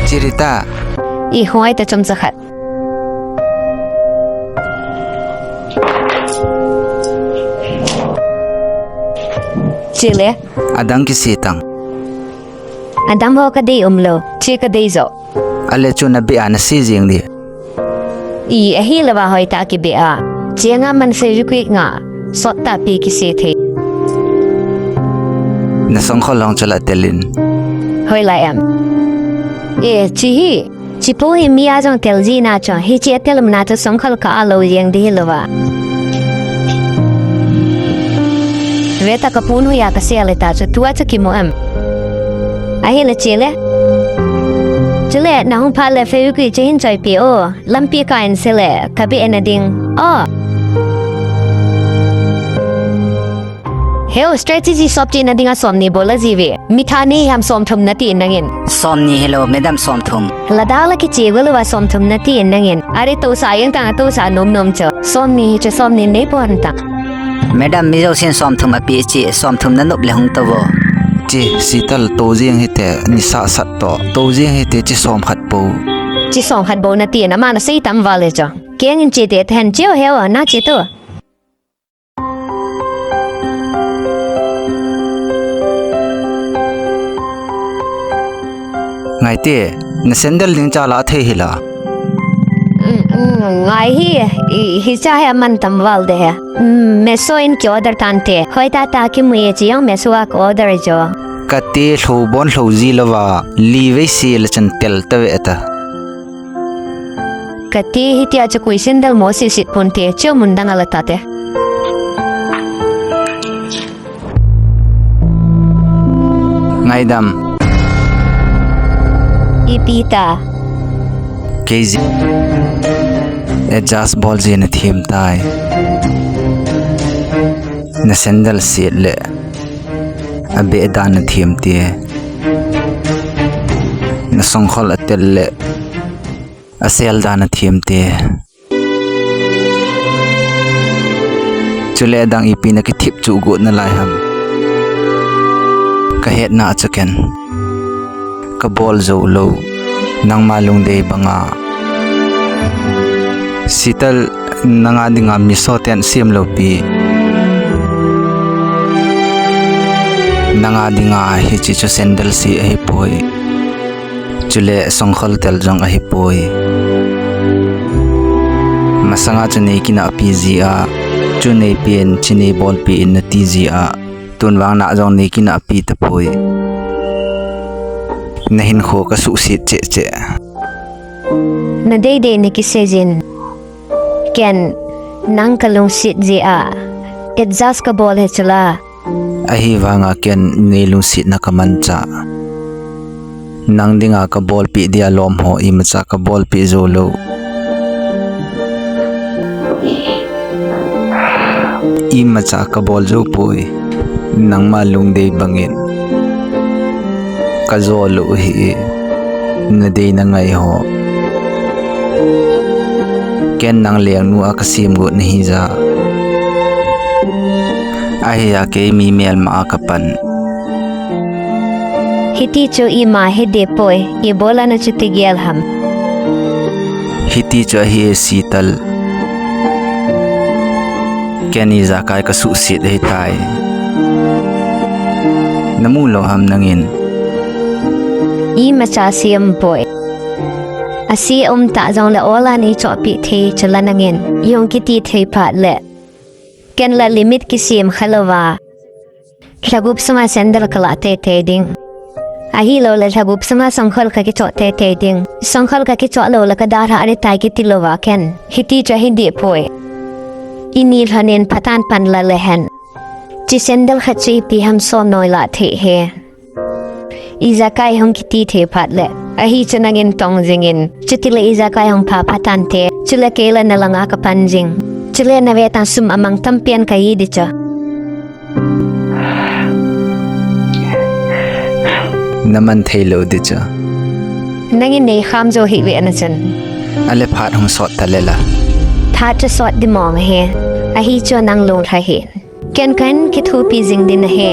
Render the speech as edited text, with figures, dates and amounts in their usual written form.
Cirita. Ihoi ta chum zakhat. Chile. Adang kisitang. Adam ho ka day umlo. Chi ka day zo. Ale chu na bia na si jing di. I ahila wa hoi ta ki bia. Chi nga man se rukwi nga. Sot ta pi ki se the. Na songkho long chala telin. Hoi la em. Chi hi. Chi po hi mi a jong tel ji na chong. Hi chi telum na to songkhol ka alo yang di hilwa. Veta ka punu ya ka se ale ta chu tua chu ki mo em. Ahila chile. Chile na hong pa le fe yu ki che hin choi pi o. Lam pi ka en se le. Ka bi en ding. Oh. Heo strategy sopti na dinga somni bola jive. Mithani ham somthum nati nangin. Somni hello madam somthum. Ladala ki chegulu wa somthum nati nangin. Are to sayang ta to sa nom nom cho. Somni che somni ne pon ta. Madam mizo sin somthum 𝗭-𝗶𝗂𝗶𝚗 somthum na nup le hung to wo. Chi sital to jing hite ni sa sat to jing hite chi som khat po. Chi som khat bo nati na ma na sei tam wale cho. Keng che te then cheo heo na che to. Ngai te na sandal ning cha la the hila. Ngai hi cha he man tam wal de he. Meso in ki order tante. Hoi ta ta ki muye chi yang meso ak order jo. Ka te hlo bon hlo ji lawa li ve si le chan tel ta ve ta. Ka te hi ti a cha kui sandal mo si sit pon te cheu mun dang ala ta te. Ngai dam Ipita. KZ adjust ball ji na thim tai na sandal sit le abe da na thim ti na songkhol atel le asel da na thim ti chule dang ipi na ki thip chu go na lai ham ka het na chaken ka ball zo lo nang malung de banga sital nanga dinga misoten sim lo pi nanga dinga hi chi chu sandal si hi poi chule songkhol tel jong hi poi masanga chune kina pi ji a chune pen chine bol pi in ti ji a tunwang na jong ne kina pi ta poi nahin kho ka su sit che Na day ni ki sejin. Ken nang kalung sit ji a. Adjust ka bol he chala. ahi wanga ken ngelung sit na kamancha nang dinga ka bol pi dia lom ho imcha ka bol pi zolo imcha ka bol zo poi nang malung de bangin ka zolo hi na de na ngai ho ken nang leng nu akasim go ni za ahiya ke mi mel ma kapan Hiti cho ima hede poi. Ye bola na chuti gyal ham. hiti cho hi sital keni za kai ka su sit he tai namu lo ham nangin Ima cha siyam poi. Asi ta zong la ola ni cho pi the chala nangin. Yung kiti the pat le. Ken la limit ki siyam khalawa. Lagup sama sandal kala te ding. Ahilo la lagup sama songkhol ka ki cho te ding. Songkhol ka ki cho lo la ka dar ha are tai ki tilowa ken. Hiti cha hindi poi. Inil hanen patan pan la lehen. Chi sandal khachi pi ham som noi la the he. Izakai hong kiti the pat le. Ahi chanangin tong zingin. Chitila izakai hong pa patan te. Chila kela na langa ka panjing. Chila na vetang sum amang tampian ka di cha. naman thailo de cha Nangin nei kham zo hi ve anachan. ale phat hong sot talela Tha cha sot di mong he. Ahi cho nang long tha he. Ken ki thu pi jing din he.